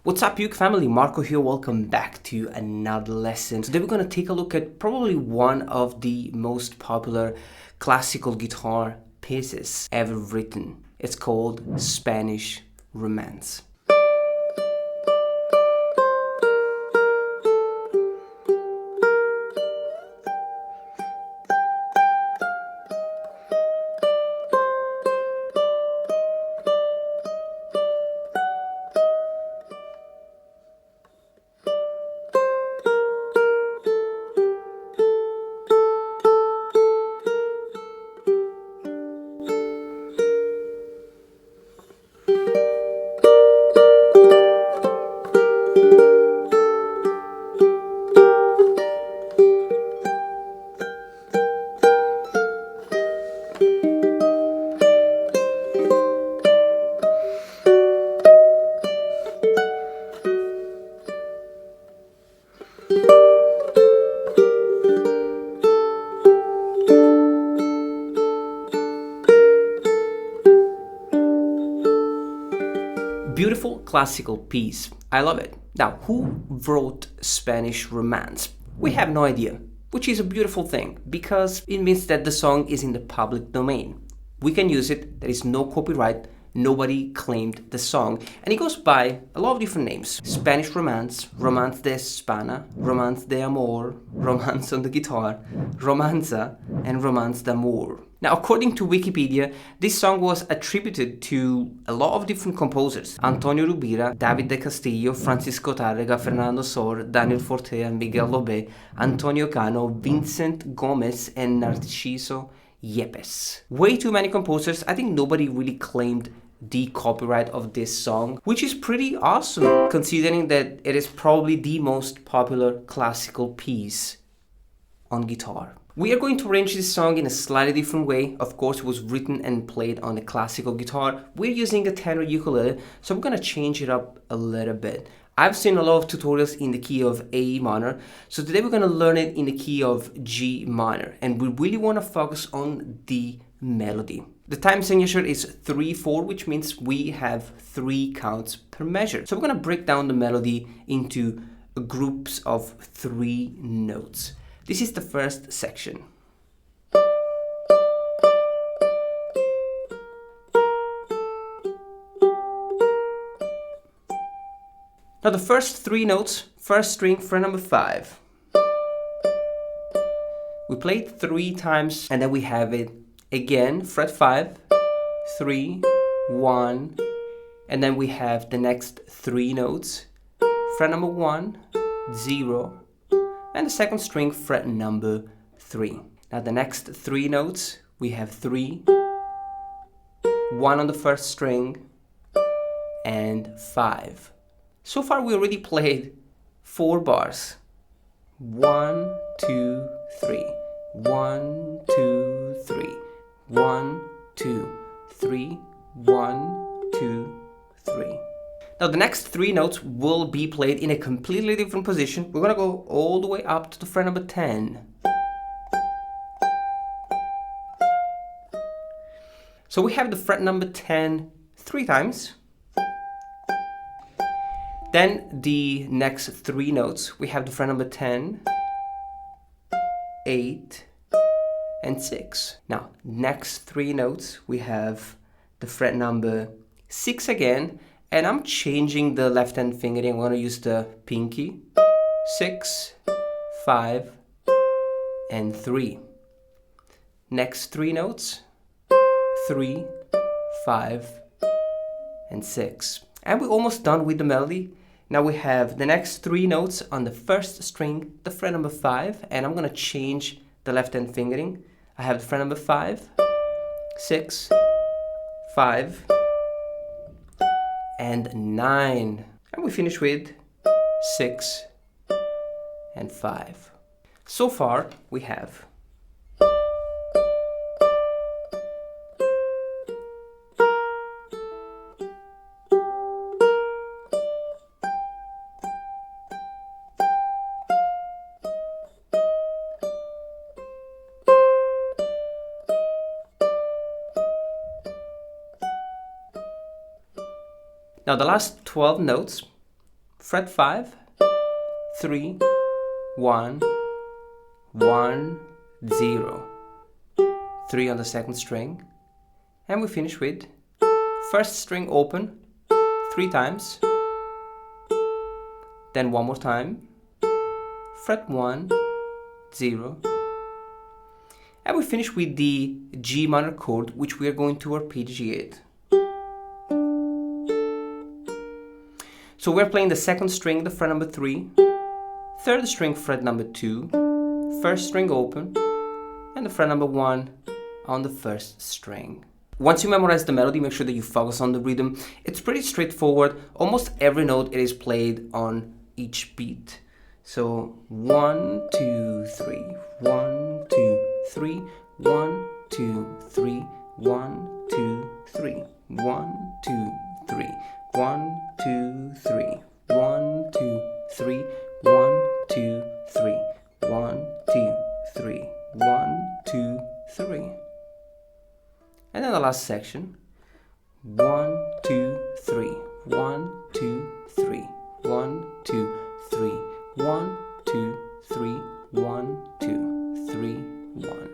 What's up, uke family? Marco here. Welcome back to another lesson. Today we're going to take a look at probably one of the most popular classical guitar pieces ever written. It's called Spanish Romance. Beautiful classical piece. I love it. Now, who wrote Spanish Romance? We have no idea, which is a beautiful thing because it means that the song is in the public domain. We can use it, there is no copyright, nobody claimed the song, and it goes by a lot of different names. Spanish Romance, Romance de España, Romance de Amor, Romance on the Guitar, Romanza, and Romance d'Amour. Now, according to Wikipedia, this song was attributed to a lot of different composers: Antonio Rubira, David de Castillo, Francisco Tárrega, Fernando Sor, Daniel Fortea, Miguel Lobé, Antonio Cano, Vincent Gomez, and Narciso Yepes. Way too many composers. I think nobody really claimed the copyright of this song, which is pretty awesome considering that it is probably the most popular classical piece on guitar. We are going to arrange this song in a slightly different way. Of course, it was written and played on a classical guitar. We're using a tenor ukulele, so we're going to change it up a little bit. I've seen a lot of tutorials in the key of A minor, so today we're going to learn it in the key of G minor, and we really want to focus on the melody. The time signature is 3/4, which means we have 3 counts per measure. So we're going to break down the melody into groups of 3 notes. This is the first section. Now the first 3 notes, first string, fret number 5. We play it 3 times and then we have it again, fret 5, 3, 1, and then we have the next 3 notes, fret number 1, 0, and the second string, fret number 3. Now the next 3 notes, we have 3, 1 on the first string, and 5. So far we already played 4 bars. 1, 2, 3. 1, 2, 3. 1, 2, 3. 1, 2, 3. Now the next 3 notes will be played in a completely different position. We're gonna go all the way up to the fret number 10. So we have the fret number 10 3 times. Then the next 3 notes, we have the fret number 10, 8, and 6. Now, next 3 notes, we have the fret number 6 again, and I'm changing the left hand fingering. I'm going to use the pinky. 6, 5, and 3. Next 3 notes, 3, 5, and 6. And we're almost done with the melody. Now we have the next 3 notes on the first string, the fret number 5, and I'm going to change the left hand fingering. I have the fret number 5, 6, 5, and 9. And we finish with 6 and 5. So far we have Now the last 12 notes, fret 5, 3, 1, 1, 0, 3 on the second string, and we finish with first string open 3 times, then one more time, fret 1, 0, and we finish with the G minor chord, which we are going to arpeggiate. So we're playing the second string, the fret number 3, third string, fret number 2, first string open, and the fret number 1 on the first string. Once you memorize the melody, make sure that you focus on the rhythm. It's pretty straightforward. Almost every note it is played on each beat. So 1, 2, 3, 1, 2, 3, 1, 2, 3, 1, 2, 3, 1, 2, 3, 1, 2, 3, 1, 2, 3, 1, 2, 3, 1, 2, 3, 1, 2, 3. And then the last section. 1, 2, 3, 1, 2, 3, 1, 2, 3, 1, 2, 3, 1, 2, 3, 1.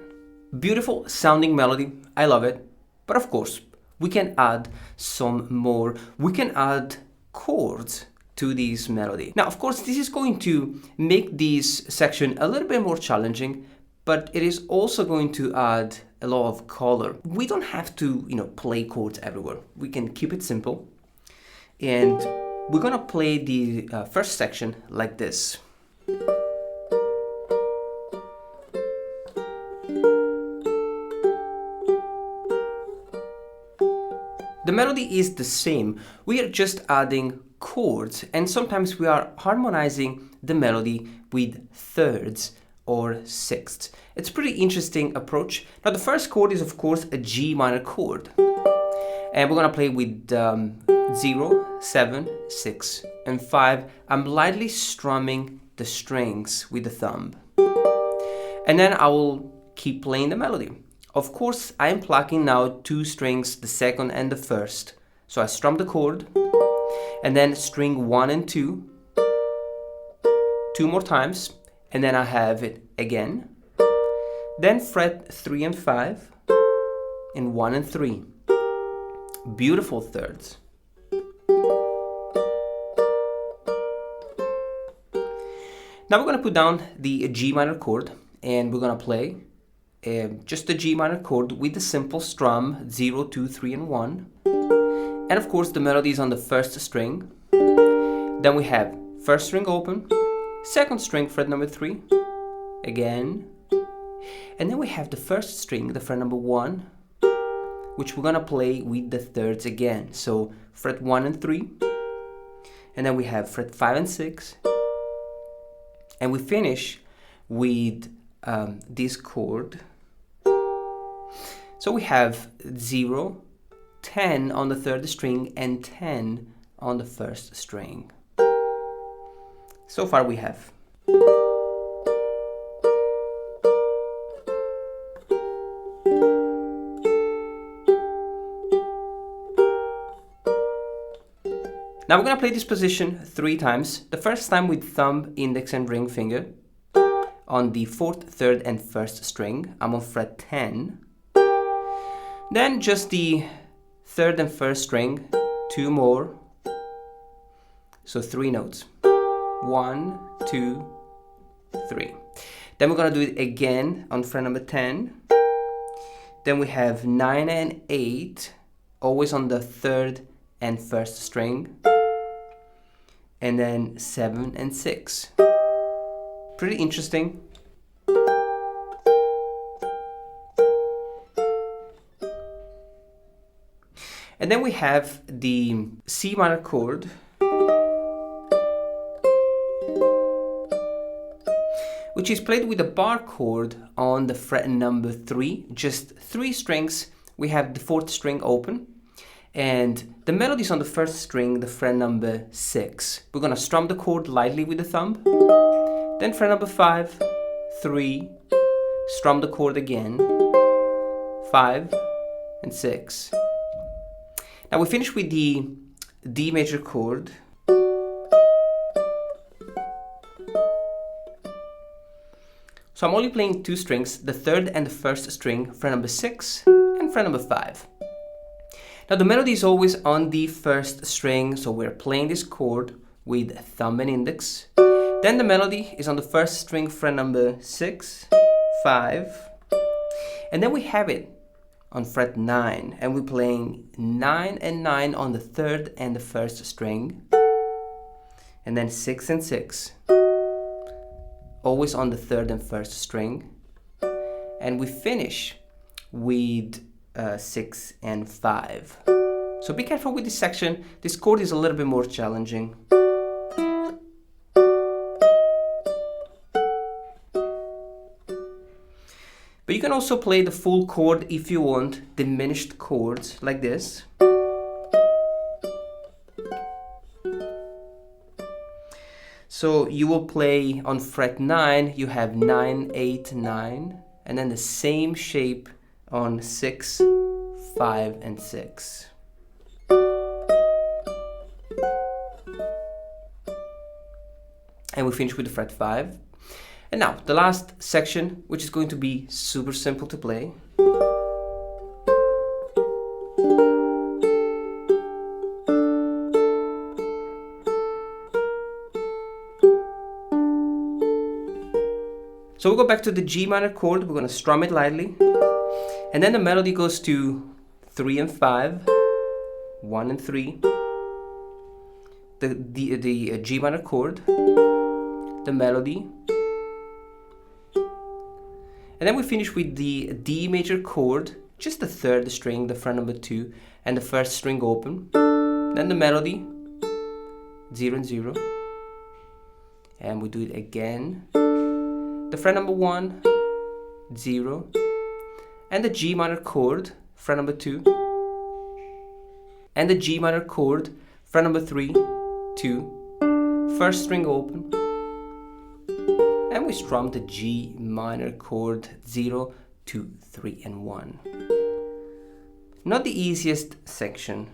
Beautiful sounding melody. I love it. But of course, we can add some more. We can add chords to this melody. Now, of course, this is going to make this section a little bit more challenging, but it is also going to add a lot of color. We don't have to, play chords everywhere. We can keep it simple. And we're gonna play the first section like this. The melody is the same. We are just adding chords, and sometimes we are harmonizing the melody with thirds or sixths. It's a pretty interesting approach. Now the first chord is of course a G minor chord. And we're gonna play with 0, 7, 6, and 5. I'm lightly strumming the strings with the thumb. And then I will keep playing the melody. Of course, I am plucking now 2 strings, the second and the first. So I strum the chord, and then string 1 and 2, 2 more times, and then I have it again. Then fret 3 and 5, and 1 and 3. Beautiful thirds. Now we're going to put down the G minor chord, and we're going to play just the G minor chord with the simple strum 0, 2, 3, and 1. And of course the melody is on the first string. Then we have first string open, second string, fret number 3, again. And then we have the first string, the fret number 1, which we're gonna play with the thirds again. So fret 1 and 3, and then we have fret 5 and 6, and we finish with this chord. So we have 0, 10 on the third string, and 10 on the first string. So far we have. Now we're going to play this position 3 times. The first time with thumb, index, and ring finger on the 4th, 3rd, and 1st string. I'm on fret 10. Then just the 3rd and 1st string, 2 more. So 3 notes. 1, 2, 3. Then we're going to do it again on fret number 10. Then we have 9 and 8, always on the 3rd and 1st string. And then 7 and 6. Pretty interesting. And then we have the C minor chord, which is played with a bar chord on the fret number 3, just 3 strings. We have the 4th string open, and the melody is on the 1st string, the fret number 6. We're gonna strum the chord lightly with the thumb, then fret number 5, 3, strum the chord again, 5 and 6. Now we finish with the D major chord, So I'm only playing 2 strings, the 3rd and the 1st string, fret number 6 and fret number 5. Now the melody is always on the 1st string, so we're playing this chord with thumb and index. Then the melody is on the 1st string, fret number 6, 5, and then we have it on fret 9, and we're playing 9 and 9 on the 3rd and the 1st string, and then 6 and 6, always on the 3rd and 1st string, and we finish with 6 and 5. So be careful with this section. This chord is a little bit more challenging. But you can also play the full chord if you want, diminished chords like this. So you will play on fret 9, you have 9, 8, 9, and then the same shape on 6, 5, and 6. And we finish with the fret 5. And now, the last section, which is going to be super simple to play. So we'll go back to the G minor chord, we're going to strum it lightly. And then the melody goes to 3 and 5, 1 and 3, the G minor chord, the melody, and then we finish with the D major chord, just the 3rd string, the fret number 2, and the 1st string open, then the melody, 0 and 0, and we do it again, the fret number 1, 0, and the G minor chord, fret number 2, and the G minor chord, fret number 3, 2, 1st string open, and we strum the G minor chord 0, 2, 3, and 1. Not the easiest section.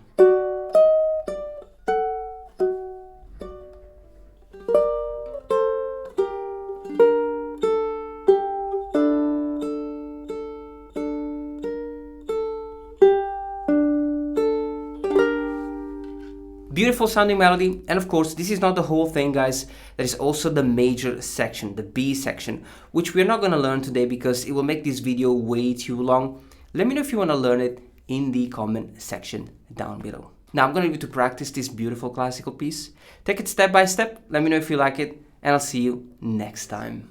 Beautiful sounding melody, and of course this is not the whole thing, guys. There is also the major section, the B section, which we're not going to learn today because it will make this video way too long. Let me know if you want to learn it in the comment section down below. Now I'm going to leave you to practice this beautiful classical piece. Take it step by step, let me know if you like it, and I'll see you next time.